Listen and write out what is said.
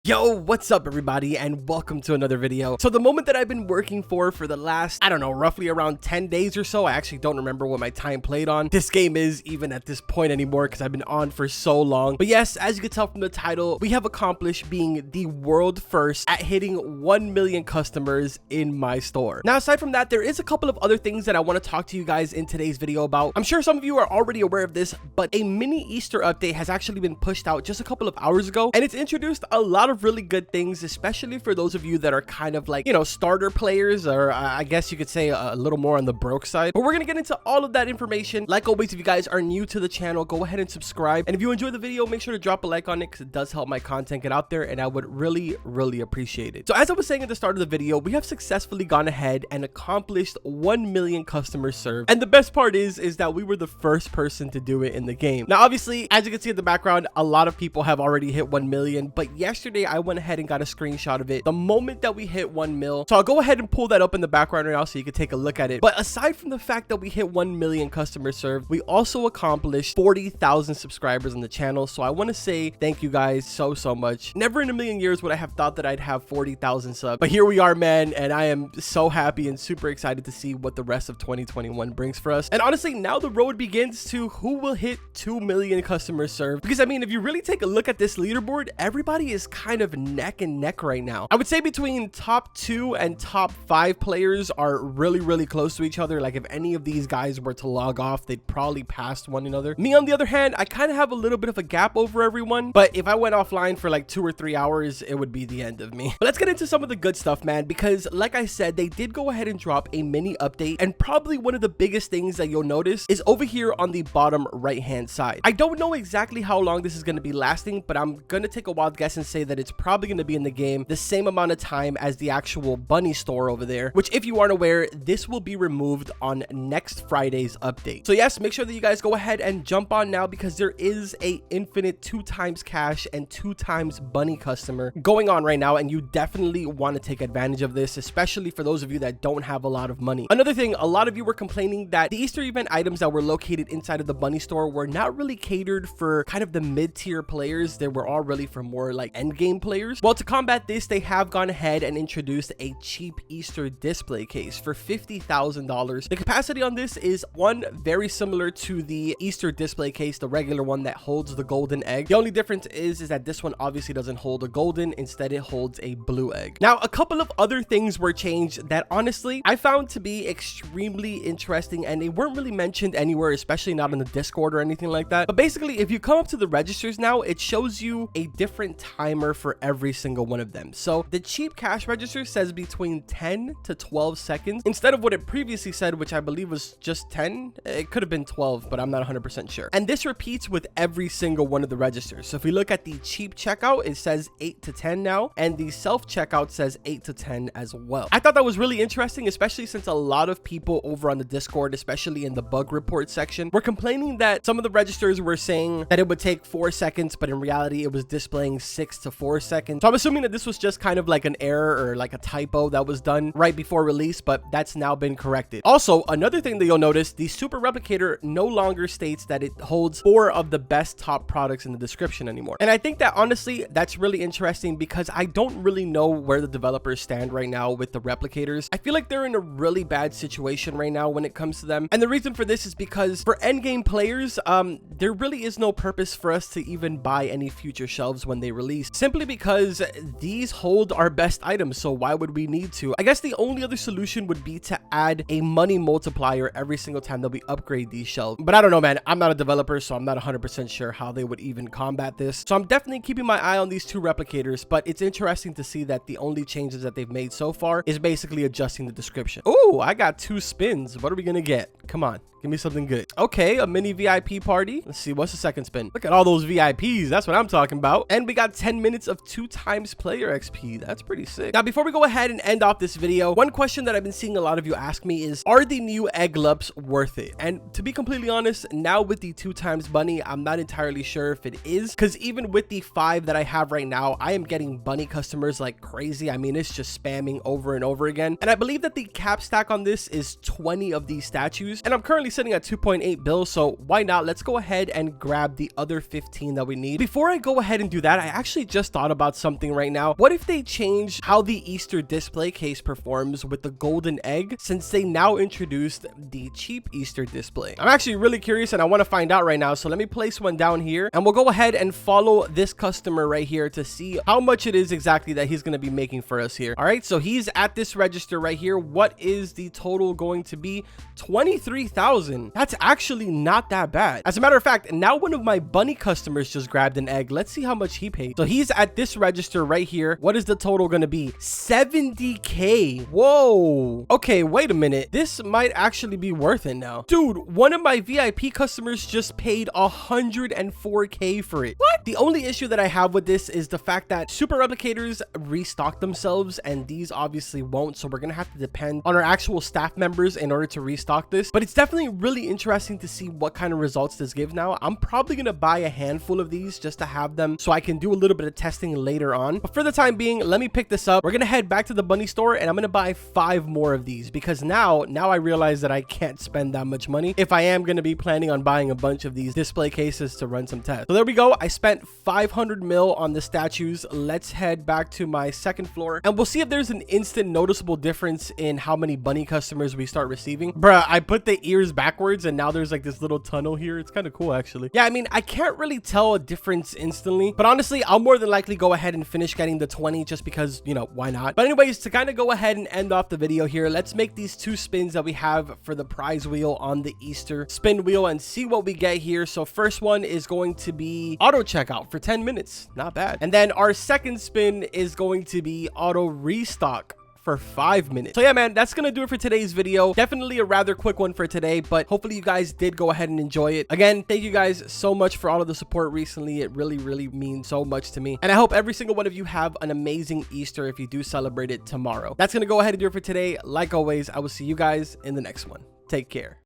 Yo, what's up everybody and welcome to another video. So the moment that I've been working for the last, I don't know, roughly around 10 days or so, I actually don't remember what my time played on this game is even at this point anymore because I've been on for so long. But yes, as you can tell from the title, we have accomplished being the world first at hitting 1 million customers in my store. Now, aside from that, there is a couple of other things that I want to talk to you guys in today's video about. I'm sure some of you are already aware of this, but a mini Easter update has actually been pushed out just a couple of hours ago, and it's introduced a lot of really good things, especially for those of you that are kind of like, you know, starter players, or I guess you could say a little more on the broke side. But we're gonna get into all of that information. Like always, if you guys are new to the channel, go ahead and subscribe, and if you enjoy the video, make sure to drop a like on it because it does help my content get out there, and I would really appreciate it. So as I was saying at the start of the video, we have successfully gone ahead and accomplished 1 million customers served, and the best part is that we were the first person to do it in the game. Now obviously, as you can see in the background, a lot of people have already hit 1 million, but yesterday I went ahead and got a screenshot of it the moment that we hit 1 mil. So I'll go ahead and pull that up in the background right now so you can take a look at it. But aside from the fact that we hit 1 million customers served, we also accomplished 40,000 subscribers on the channel. So I want to say thank you guys so much. Never in a million years would I have thought that I'd have 40,000 subs, but here we are, man, and I am so happy and super excited to see what the rest of 2021 brings for us. And honestly, now the road begins to who will hit 2 million customers served, because I mean, if you really take a look at this leaderboard, everybody is kind of neck and neck right now. I would say between top 2 and top 5 players are really close to each other. Like if any of these guys were to log off, they'd probably pass one another. Me, on the other hand, I kind of have a little bit of a gap over everyone, but if I went offline for like 2 or 3 hours, it would be the end of me. But let's get into some of the good stuff, man, because like I said, they did go ahead and drop a mini update, and probably one of the biggest things that you'll notice is over here on the bottom right hand side. I don't know exactly how long this is going to be lasting, but I'm going to take a wild guess and say that it's probably going to be in the game the same amount of time as the actual bunny store over there, which if you aren't aware, this will be removed on next Friday's update. So yes, make sure that you guys go ahead and jump on now, because there is a infinite 2 times cash and 2 times bunny customer going on right now, and you definitely want to take advantage of this, especially for those of you that don't have a lot of money. Another thing, a lot of you were complaining that the Easter event items that were located inside of the bunny store were not really catered for kind of the mid-tier players. They were all really for more like end game players. Well, to combat this, they have gone ahead and introduced a cheap Easter display case for $50,000. The capacity on this is one very similar to the Easter display case, the regular one that holds the golden egg. The only difference is that this one obviously doesn't hold a golden, instead it holds a blue egg. Now, a couple of other things were changed that honestly I found to be extremely interesting, and they weren't really mentioned anywhere, especially not in the Discord or anything like that. But basically, if you come up to the registers now, it shows you a different timer for every single one of them. So the cheap cash register says between 10 to 12 seconds instead of what it previously said, which I believe was just 10. It could have been 12, but I'm not 100% sure. And this repeats with every single one of the registers. So if we look at the cheap checkout, it says 8 to 10 now, and the self checkout says 8 to 10 as well. I thought that was really interesting, especially since a lot of people over on the Discord, especially in the bug report section, were complaining that some of the registers were saying that it would take 4 seconds, but in reality it was displaying 6 to 4 seconds. So I'm assuming that this was just kind of like an error or like a typo that was done right before release, but that's now been corrected. Also, another thing that you'll notice, the super replicator no longer states that it holds 4 of the best top products in the description anymore. And I think that honestly, that's really interesting, because I don't really know where the developers stand right now with the replicators. I feel like they're in a really bad situation right now when it comes to them. And the reason for this is because for endgame players, there really is no purpose for us to even buy any future shelves when they release, simply because these hold our best items. So why would we need to? I guess the only other solution would be to add a money multiplier every single time that we upgrade these shelves. But I don't know, man. I'm not a developer, so I'm not 100% sure how they would even combat this. So I'm definitely keeping my eye on these 2 replicators, but it's interesting to see that the only changes that they've made so far is basically adjusting the description. Oh, I got 2 spins. What are we gonna get? Come on. Give me something good. Okay, a mini VIP party. Let's see, what's the second spin? Look at all those VIPs. That's what I'm talking about. And we got 10 minutes of 2 times player XP. That's pretty sick. Now, before we go ahead and end off this video, one question that I've been seeing a lot of you ask me is, are the new egg lumps worth it? And to be completely honest, now with the 2 times bunny, I'm not entirely sure if it is, because even with the 5 that I have right now, I am getting bunny customers like crazy. I mean, it's just spamming over and over again. And I believe that the cap stack on this is 20 of these statues, and I'm currently sitting at 2.8 bills, so why not? Let's go ahead and grab the other 15 that we need. Before I go ahead and do that, I actually just just thought about something right now. What if they change how the Easter display case performs with the golden egg, since they now introduced the cheap Easter display? I'm actually really curious and I want to find out right now. So let me place one down here and we'll go ahead and follow this customer right here to see how much it is exactly that he's going to be making for us here. All right, so he's at this register right here. What is the total going to be? 23,000. That's actually not that bad. As a matter of fact, now one of my bunny customers just grabbed an egg. Let's see how much he paid. So he's at this register right here. What is the total going to be? 70K. Whoa. Okay, wait a minute. This might actually be worth it now. Dude, one of my VIP customers just paid 104K for it. What? The only issue that I have with this is the fact that super replicators restock themselves and these obviously won't. So we're going to have to depend on our actual staff members in order to restock this. But it's definitely really interesting to see what kind of results this gives now. I'm probably going to buy a handful of these just to have them so I can do a little bit of testing later on. But for the time being, let me pick this up. We're going to head back to the bunny store and I'm going to buy 5 more of these because now I realize that I can't spend that much money if I am going to be planning on buying a bunch of these display cases to run some tests. So there we go. I spent 500 mil on the statues. Let's head back to my second floor and we'll see if there's an instant noticeable difference in how many bunny customers we start receiving. Bruh, I put the ears backwards and now there's like this little tunnel here. It's kind of cool actually. Yeah, I mean, I can't really tell a difference instantly, but honestly, I'll more than likely go ahead and finish getting the 20 just because, you know, why not? But anyways, to kind of go ahead and end off the video here, let's make these 2 spins that we have for the prize wheel on the Easter spin wheel and see what we get here. So first one is going to be auto checkout for 10 minutes. Not bad. And then our second spin is going to be auto restock for 5 minutes. So yeah, man, that's gonna do it for today's video. Definitely a rather quick one for today, but hopefully you guys did go ahead and enjoy it. Again, thank you guys so much for all of the support recently. It really means so much to me, and I hope every single one of you have an amazing Easter if you do celebrate it tomorrow. That's gonna go ahead and do it for today. Like always, I will see you guys in the next one. Take care.